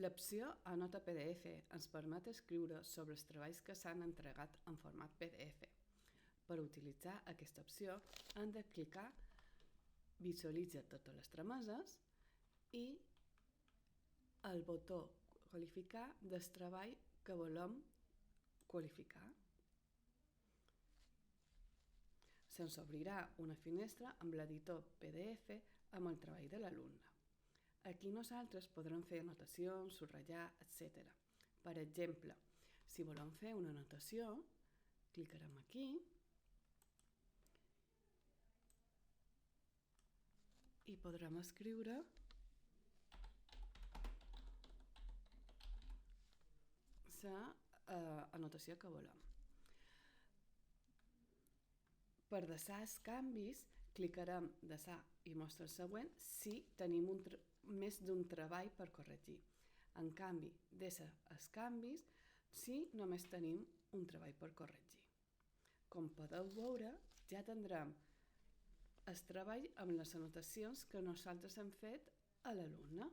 L'opció Anota PDF ens permet escriure sobre els treballs que s'han entregat en format PDF. Per utilitzar aquesta opció hem de clicar Visualitza totes les trameses i el botó Qualificar del treball que volem qualificar. Se'ns obrirà una finestra amb l'editor PDF amb el treball de l'alumne. Aquí nosaltres podrem fer anotacions, subratllar, etc. Per exemple, si volem fer una anotació, clicarem aquí i podrem escriure l'anotació que volem. Per deixar els canvis, clicarem deixar i mostra el següent si tenim més d'un treball per corregir. En canvi, deixa els canvis si només tenim un treball per corregir. Com podeu veure, ja tindrem el treball amb les anotacions que nosaltres hem fet a l'alumne.